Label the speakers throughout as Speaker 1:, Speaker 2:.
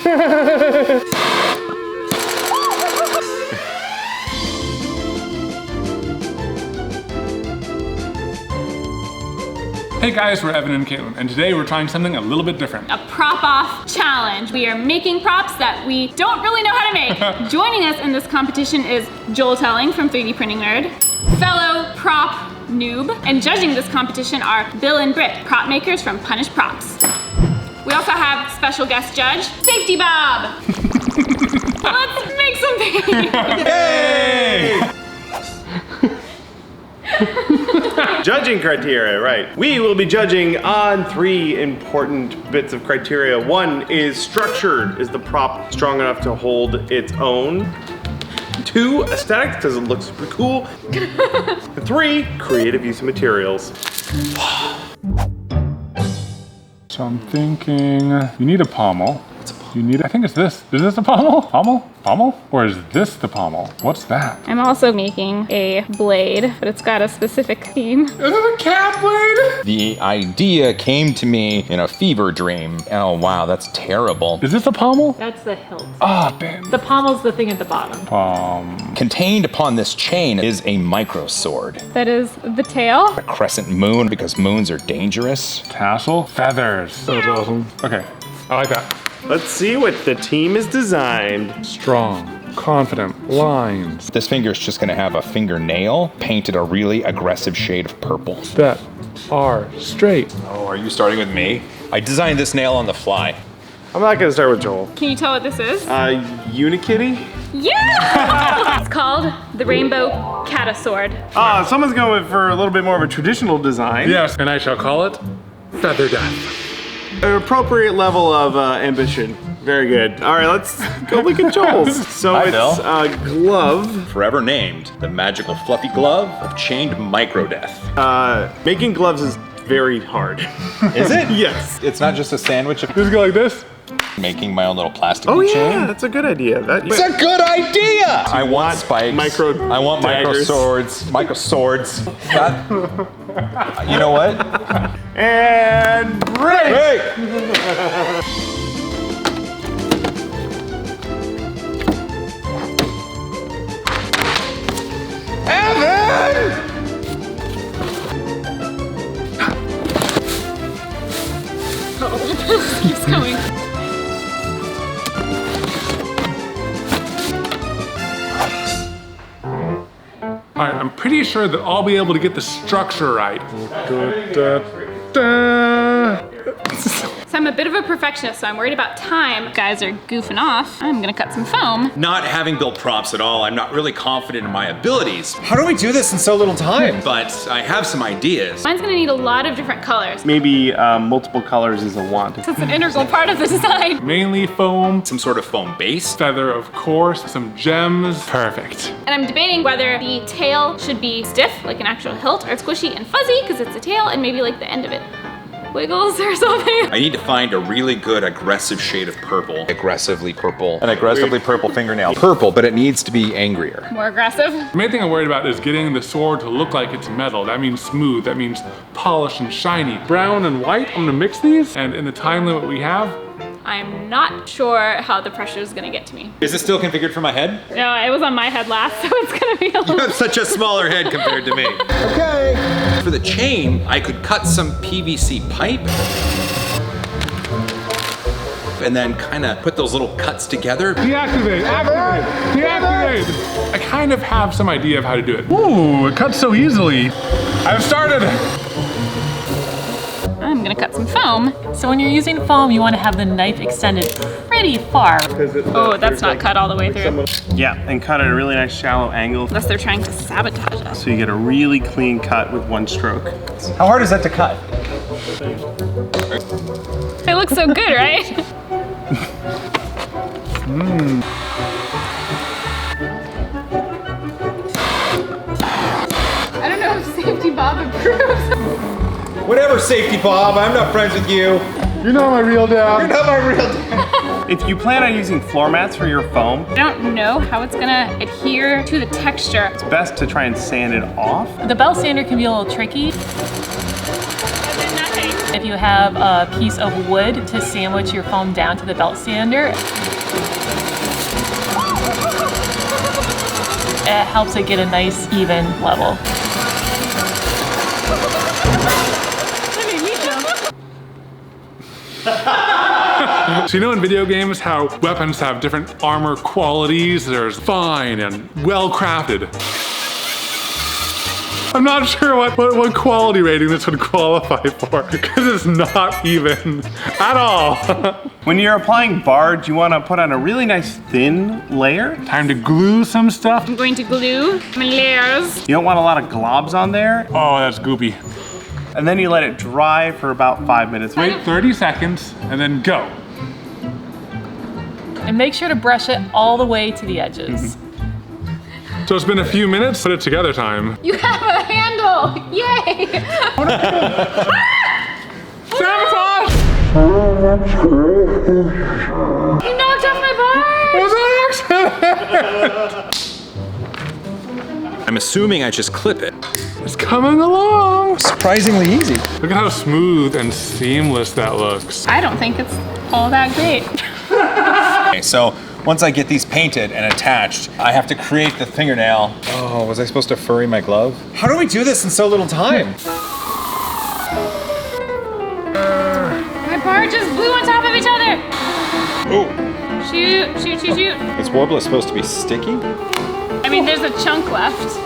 Speaker 1: Hey guys, we're Evan and Caitlin, and today we're trying something a little bit different.
Speaker 2: A prop-off challenge. We are making props that we don't really know how to make. Joining us in this competition is Joel Telling from 3D Printing Nerd, fellow prop noob, and judging this competition are Bill and Britt, prop makers from Punish Props. We also have special guest judge, Safety Bob. Let's make something.
Speaker 3: Yay! Judging criteria, right. We will be judging on 3 important bits of criteria. 1 is structured. Is the prop strong enough to hold its own? 2, aesthetics. Does it look super cool? 3, creative use of materials.
Speaker 1: So I'm thinking, you need a pommel. You need, I think it's this. Is this a pommel? Pommel? Pommel? Or is this the pommel? What's that?
Speaker 2: I'm also making a blade, but it's got a specific theme.
Speaker 1: Is it a cat blade?
Speaker 4: The idea came to me in a fever dream. Oh wow, that's terrible.
Speaker 1: Is this a pommel?
Speaker 5: That's the hilt.
Speaker 1: Ah, damn.
Speaker 5: The pommel's the thing at the bottom.
Speaker 4: Contained upon this chain is a micro sword.
Speaker 2: That is the tail.
Speaker 4: A crescent moon, because moons are dangerous.
Speaker 1: Tassel? Feathers. That's awesome. Okay, I like that.
Speaker 3: Let's see what the team has designed.
Speaker 1: Strong, confident lines
Speaker 4: This finger is just gonna have a fingernail painted a really aggressive shade of purple.
Speaker 1: that are straight.
Speaker 4: Oh, are you starting with me? I designed this nail on the fly.
Speaker 3: I'm not gonna start with Joel.
Speaker 2: Can you tell what this is?
Speaker 3: Unikitty?
Speaker 2: Yeah! It's called the Rainbow Catasword.
Speaker 3: Someone's going for a little bit more of a traditional design.
Speaker 1: Yes, and I shall call it Feather Death.
Speaker 3: An appropriate level of ambition. Very good. All right, let's go look at Joel's. So
Speaker 4: Hi,
Speaker 3: it's
Speaker 4: Bill.
Speaker 3: a glove.
Speaker 4: Forever named the magical fluffy glove of chained micro death.
Speaker 3: Making gloves is very hard.
Speaker 4: Is it?
Speaker 3: Yes.
Speaker 4: It's not just a sandwich of
Speaker 1: Just go like this.
Speaker 4: making my own little plastic
Speaker 3: Oh
Speaker 4: chain.
Speaker 3: yeah, that's a good idea.
Speaker 4: It's a good idea! I want
Speaker 3: want
Speaker 4: spikes.
Speaker 3: micro
Speaker 4: I want micro
Speaker 3: daggers.
Speaker 4: swords. Micro swords. That, you know what?
Speaker 3: And break.
Speaker 4: Hey!
Speaker 2: Keeps going.
Speaker 1: All right, I'm pretty sure that I'll be able to get the structure right. Da, da.
Speaker 2: So I'm a bit of a perfectionist, so I'm worried about time. Guys are goofing off. I'm gonna cut some foam.
Speaker 4: Not having built props at all, I'm not really confident in my abilities.
Speaker 6: How do we do this in so little time?
Speaker 4: But I have some ideas.
Speaker 2: Mine's gonna need a lot of different colors.
Speaker 3: Maybe multiple colors is a want.
Speaker 2: It's an integral part of the design.
Speaker 1: Mainly foam,
Speaker 4: Some sort of foam base.
Speaker 1: feather of course, some gems. Perfect.
Speaker 2: And I'm debating whether the tail should be stiff, like an actual hilt, or squishy and fuzzy, because it's a tail, and maybe like the end of it wiggles or something.
Speaker 4: I need to find a really good aggressive shade of purple. Aggressively purple. An aggressively purple fingernail. Purple, but it needs to be angrier.
Speaker 2: More aggressive.
Speaker 1: The main thing I'm worried about is getting the sword to look like it's metal. That means smooth, that means polished and shiny. Brown and white, I'm gonna mix these, and in the time limit we have,
Speaker 2: I'm not sure how the pressure is gonna get to me.
Speaker 4: Is it still configured for my head?
Speaker 2: No, it was on my head last, so it's gonna be a
Speaker 4: You
Speaker 2: little...
Speaker 4: have such a smaller head compared to me.
Speaker 6: Okay.
Speaker 4: For the chain, I could cut some PVC pipe and then kind of put those little cuts together.
Speaker 1: deactivate, activate, deactivate. I kind of have some idea of how to do it. Ooh, it cuts so easily. I've started.
Speaker 2: I'm gonna cut some foam.
Speaker 5: So when you're using foam, you want to have the knife extended pretty far.
Speaker 2: Oh, that's not cut all the way through.
Speaker 3: Yeah, and cut at a really nice shallow angle
Speaker 2: Unless they're trying to sabotage us.
Speaker 3: so you get a really clean cut with one stroke.
Speaker 6: How hard is that to cut?
Speaker 2: It looks so good, right? I don't know if Safety Bob approves.
Speaker 6: Whatever, Safety Bob, I'm not friends with you.
Speaker 1: You're not my real dad.
Speaker 6: You're not my real dad.
Speaker 3: If you plan on using floor mats for your foam,
Speaker 2: I don't know how it's gonna adhere to the texture.
Speaker 3: it's best to try and sand it off.
Speaker 5: The bell sander can be a little tricky. If you have a piece of wood to sandwich your foam down to the belt sander, it helps it get a nice even level.
Speaker 1: So you know in video games how weapons have different armor qualities? There's fine and well crafted. I'm not sure what quality rating this would qualify for because it's not even at all.
Speaker 3: When you're applying barge, you want to put on a really nice thin layer.
Speaker 1: Time to glue some stuff.
Speaker 2: I'm going to glue my layers.
Speaker 3: You don't want a lot of globs on there.
Speaker 1: Oh, that's goopy.
Speaker 3: And then you let it dry for about 5 minutes.
Speaker 1: Wait 30 seconds and then go.
Speaker 5: And make sure to brush it all the way to the edges.
Speaker 1: So it's been a few minutes, put it together time.
Speaker 2: You have a handle! Yay!
Speaker 1: Sabotage!
Speaker 2: You knocked off my bar!
Speaker 1: Was that an accident?
Speaker 4: I'm assuming I just clip it.
Speaker 1: It's coming along.
Speaker 6: Surprisingly easy.
Speaker 1: Look at how smooth and seamless that looks.
Speaker 2: I don't think it's all that great.
Speaker 6: Okay, so once I get these painted and attached, I have to create the fingernail. Oh, was I supposed to furry my glove? How do we do this in so little time?
Speaker 2: My barges blew on top of each other!
Speaker 6: Oh,
Speaker 2: Shoot, shoot, shoot, shoot.
Speaker 6: is Warbler supposed to be sticky?
Speaker 2: I mean, there's a chunk left.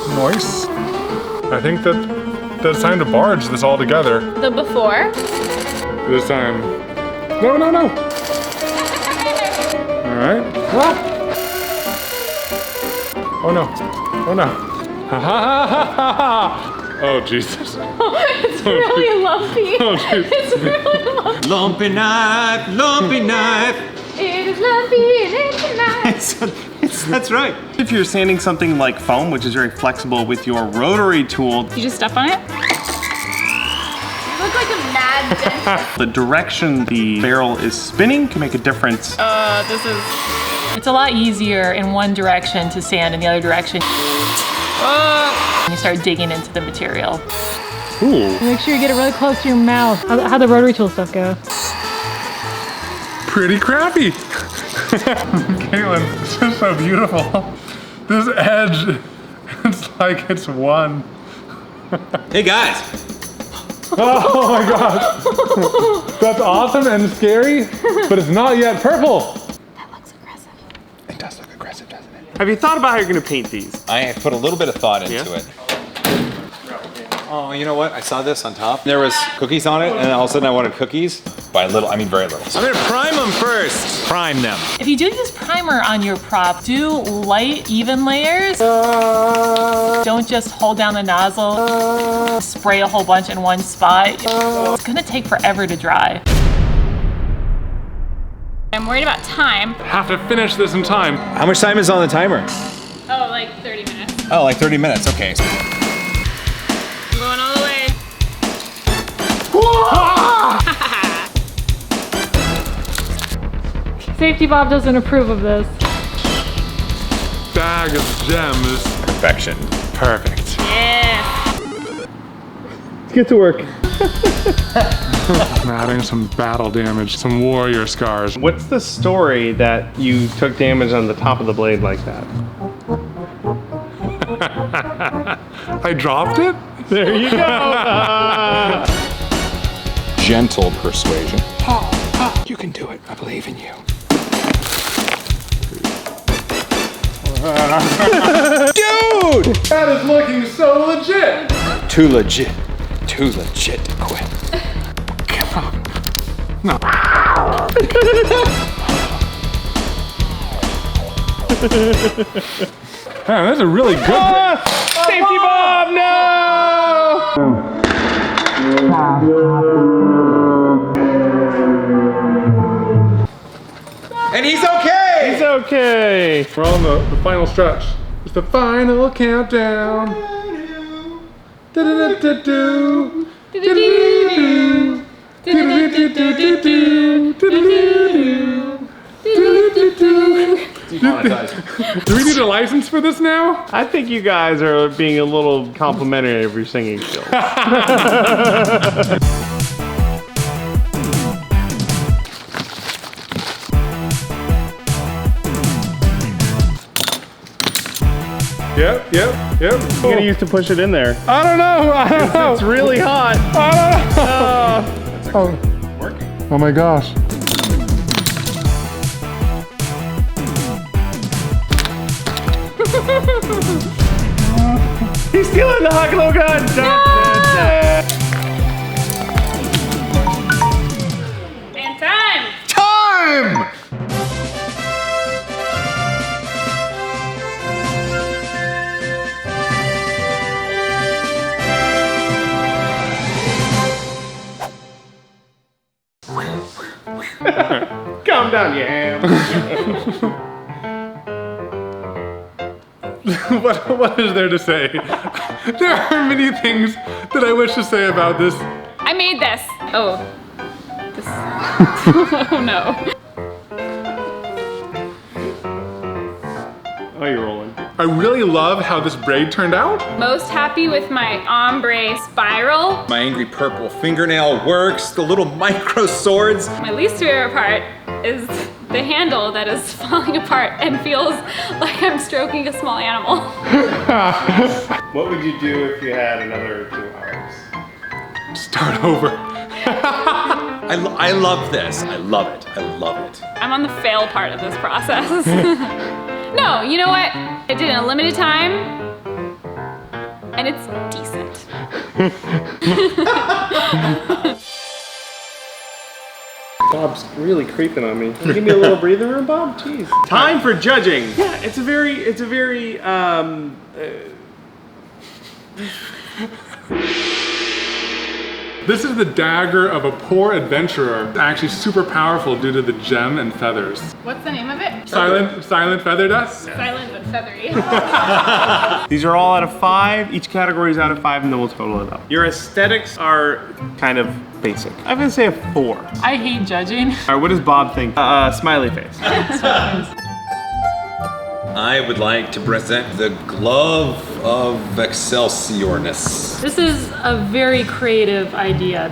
Speaker 1: Nice. I think that it's time to barge this all together.
Speaker 2: The before.
Speaker 1: This time. No, no, no. All right. Ah. Oh no. Oh no. Ha ha ha ha ha. Oh Jesus.
Speaker 2: It's really lumpy.
Speaker 1: Oh jeez.
Speaker 2: It's really lumpy.
Speaker 6: Lumpy knife, lumpy knife.
Speaker 2: It is lumpy and it's a knife.
Speaker 3: That's right. If you're sanding something like foam, which is very flexible with your rotary tool,
Speaker 2: You just step on it? You look like a mad dentist.
Speaker 3: the direction the barrel is spinning can make a difference.
Speaker 2: This is...
Speaker 5: It's a lot easier in one direction to sand in the other direction. You start digging into the material.
Speaker 1: Ooh.
Speaker 7: Make sure you get it really close to your mouth. How'd the rotary tool stuff go?
Speaker 1: Pretty crappy. Caitlin, this is so beautiful. This edge, it's like it's one.
Speaker 6: Hey guys.
Speaker 1: Oh my gosh. That's awesome and scary, but it's not yet purple.
Speaker 2: That looks aggressive.
Speaker 6: It does look aggressive, doesn't it?
Speaker 3: Have you thought about how you're going to paint these?
Speaker 6: I put a little bit of thought into
Speaker 3: Yeah?
Speaker 6: it. Oh, you know what? I saw this on top. There was cookies on it, and all of a sudden I wanted cookies. By little, I mean very little. I'm gonna prime them first. Prime them.
Speaker 5: If you do use primer on your prop, do light, even layers. Don't just hold down the nozzle, spray a whole bunch in one spot. It's gonna take forever to dry.
Speaker 2: I'm worried about time.
Speaker 1: Have to finish this in time.
Speaker 6: How much time is on the timer?
Speaker 2: Oh, like 30 minutes.
Speaker 6: Oh, like 30 minutes. Okay.
Speaker 2: I'm going all the way.
Speaker 7: Safety Bob doesn't approve of this.
Speaker 1: Bag of gems.
Speaker 6: Perfection.
Speaker 1: Perfect.
Speaker 2: Yeah.
Speaker 3: Let's get to work.
Speaker 1: I'm adding some battle damage, some warrior scars.
Speaker 3: What's the story that you took damage on the top of the blade like that?
Speaker 1: I dropped it?
Speaker 3: There you go.
Speaker 4: Gentle persuasion. You can do it. I believe in you.
Speaker 6: Dude!
Speaker 1: That is looking so legit.
Speaker 6: Too legit. Too legit to quit.
Speaker 1: No. Man, that's a really good
Speaker 3: Safety Bob, no!
Speaker 6: And he's okay!
Speaker 3: It's okay.
Speaker 1: We're on the final stretch. It's the final countdown. Do-do-do-do-do. Do-do-do-do. Do-do-do-do-do. Do-do-do-do. Do we need a license for this now?
Speaker 3: I think you guys are being a little complimentary of your singing skills.
Speaker 1: Yep.
Speaker 3: What are you gonna use to push it in there?
Speaker 1: I don't know.
Speaker 3: It's really hot.
Speaker 1: Oh my gosh.
Speaker 3: He's stealing the hot glue gun.
Speaker 2: And time.
Speaker 4: Time!
Speaker 3: Calm down, you ham.
Speaker 1: What is there to say? There are many things that I wish to say about this.
Speaker 2: I made this. Oh. This. Oh no.
Speaker 3: Oh, you're rolling.
Speaker 1: I really love how this braid turned out.
Speaker 2: Most happy with my ombre spiral.
Speaker 4: My angry purple fingernail works. The little micro swords.
Speaker 2: My least favorite part is the handle that is falling apart and feels like I'm stroking a small animal.
Speaker 3: What would you do if you had another 2 hours?
Speaker 1: Start over.
Speaker 4: I love this. I love it. I love it.
Speaker 2: I'm on the fail part of this process. No, you know what? I did it in a limited time, and it's decent.
Speaker 3: Bob's really creeping on me. Can you give me a little breather room, Bob? Jeez. Time for judging. Yeah, it's a very,
Speaker 1: This is the dagger of a poor adventurer. It's actually super powerful due to the gem and feathers.
Speaker 2: What's the name of it?
Speaker 1: Silent feather dust?
Speaker 2: Silent but feathery.
Speaker 3: These are all out of 5. Each category is out of 5, and then we'll total it up. Your aesthetics are kind of basic. I'm gonna say a 4.
Speaker 5: I hate judging.
Speaker 3: All right, what does Bob think? Smiley face.
Speaker 4: I would like to present the glove of Excelsiorness.
Speaker 5: This is a very creative idea.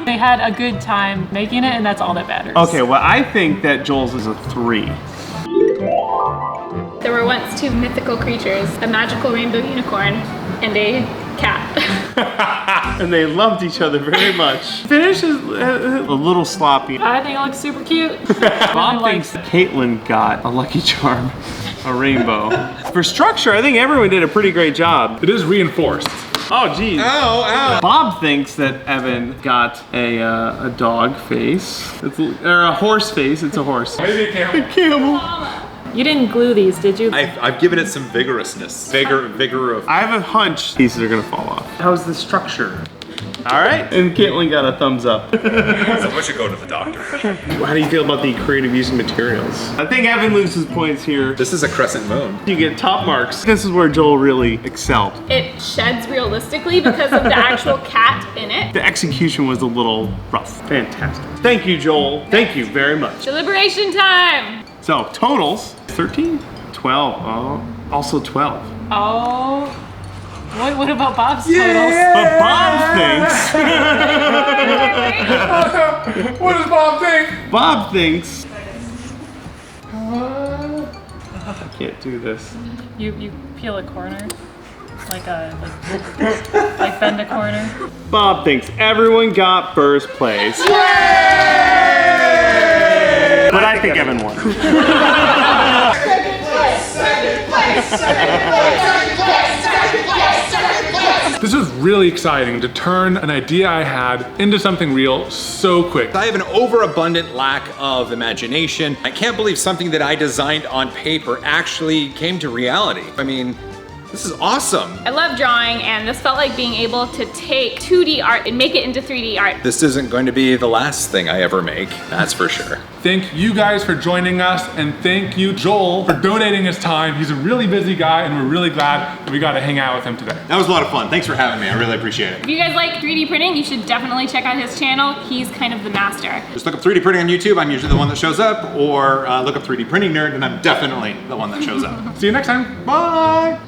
Speaker 5: They had a good time making it, and that's all that matters.
Speaker 3: Okay, well, I think that Joel's is a 3.
Speaker 2: There were once 2 mythical creatures, a magical rainbow unicorn and a cat.
Speaker 3: And they loved each other very much. Finish is a little sloppy.
Speaker 5: I think it looks super cute.
Speaker 3: Bob
Speaker 5: Really
Speaker 3: thinks Caitlin got a Lucky Charm, a rainbow. For structure, I think everyone did a pretty great job.
Speaker 1: It is reinforced.
Speaker 3: Oh, geez.
Speaker 4: Ow, ow.
Speaker 3: Bob thinks that Evan got a dog face, or a horse face. It's a horse.
Speaker 1: Maybe a camel.
Speaker 3: Camel.
Speaker 5: You didn't glue these, did you?
Speaker 4: I've given it some vigorousness. Vigor of.
Speaker 3: I have a hunch pieces are gonna fall off. How's the structure? All right, and Caitlin got a thumbs up.
Speaker 4: Someone should go to the doctor.
Speaker 3: How do you feel about the creative use of materials? I think Evan loses points here.
Speaker 4: This is a crescent moon.
Speaker 3: You get top marks. This is where Joel really excelled.
Speaker 2: It sheds realistically because of the actual cat in it.
Speaker 3: The execution was a little rough. Fantastic. Thank you, Joel. Thank you very much.
Speaker 2: Deliberation time!
Speaker 3: So, totals, 13, 12, also 12.
Speaker 5: Oh. What about Bob's totals?
Speaker 3: But Bob thinks,
Speaker 1: What does Bob think?
Speaker 3: Bob thinks, I can't do this.
Speaker 5: You peel a corner, like bend a corner.
Speaker 3: Bob thinks everyone got first place. But I think Evan won.
Speaker 1: This was really exciting to turn an idea I had into something real so quick.
Speaker 4: I have an overabundant lack of imagination. I can't believe something that I designed on paper actually came to reality. I mean, this is awesome.
Speaker 2: I love drawing, and this felt like being able to take 2D art and make it into 3D art.
Speaker 4: This isn't going to be the last thing I ever make, that's for sure.
Speaker 1: Thank you guys for joining us, and thank you, Joel, for donating his time. He's a really busy guy, and we're really glad that we got to hang out with him today.
Speaker 6: That was a lot of fun. Thanks for having me. I really appreciate it.
Speaker 2: If you guys like 3D printing, you should definitely check out his channel. He's kind of the master.
Speaker 6: Just look up 3D printing on YouTube. I'm usually the one that shows up, or look up 3D printing nerd, and I'm definitely the one that shows up.
Speaker 1: See you next time.
Speaker 6: Bye.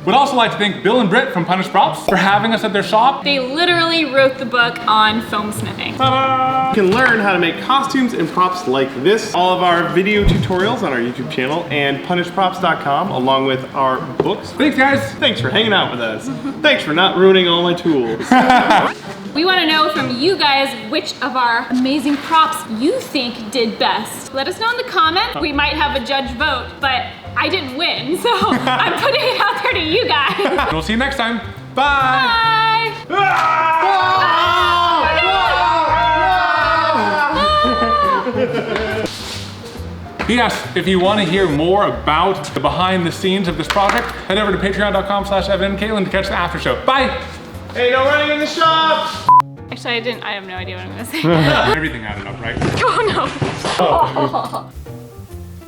Speaker 1: We'd also like to thank Bill and Britt from Punish Props for having us at their shop.
Speaker 2: They literally wrote the book on foam smithing.
Speaker 3: You can learn how to make costumes and props like this. All of our video tutorials on our YouTube channel and punishprops.com along with our books.
Speaker 1: Thanks, guys.
Speaker 3: Thanks for hanging out with us. Thanks for not ruining all my tools.
Speaker 2: We want to know from you guys which of our amazing props you think did best. Let us know in the comments. We might have a judge vote, but I didn't win, so I'm putting it out there to you guys.
Speaker 1: And we'll see you next time. Bye.
Speaker 2: Bye.
Speaker 1: P.S. If you want to hear more about the behind the scenes of this project, head over to patreon.com/Evan and Caitlin to catch the after show. Bye.
Speaker 3: Hey, no running in the shop!
Speaker 2: Actually, I have no idea what I'm gonna say.
Speaker 1: Everything added up, right?
Speaker 2: Oh no.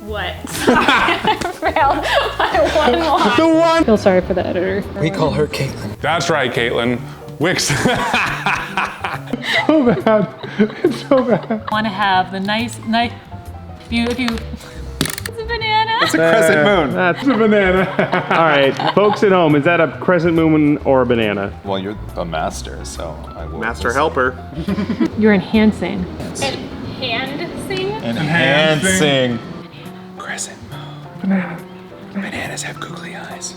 Speaker 2: What? I failed. I won.
Speaker 7: Feel sorry for the editor.
Speaker 6: We call her Caitlin.
Speaker 1: That's right, Caitlin. Wix. So bad. It's so bad.
Speaker 5: Want to have the nice. If you.
Speaker 2: It's a banana.
Speaker 6: It's a crescent moon.
Speaker 3: That's
Speaker 1: It's a banana.
Speaker 3: all right, folks at home. Is that a crescent moon or a banana?
Speaker 6: Well, you're the master, so I will.
Speaker 3: Master helper.
Speaker 7: You're enhancing.
Speaker 2: Hand sing?
Speaker 6: Enhancing. Crescent moon. Banana. Bananas have googly eyes.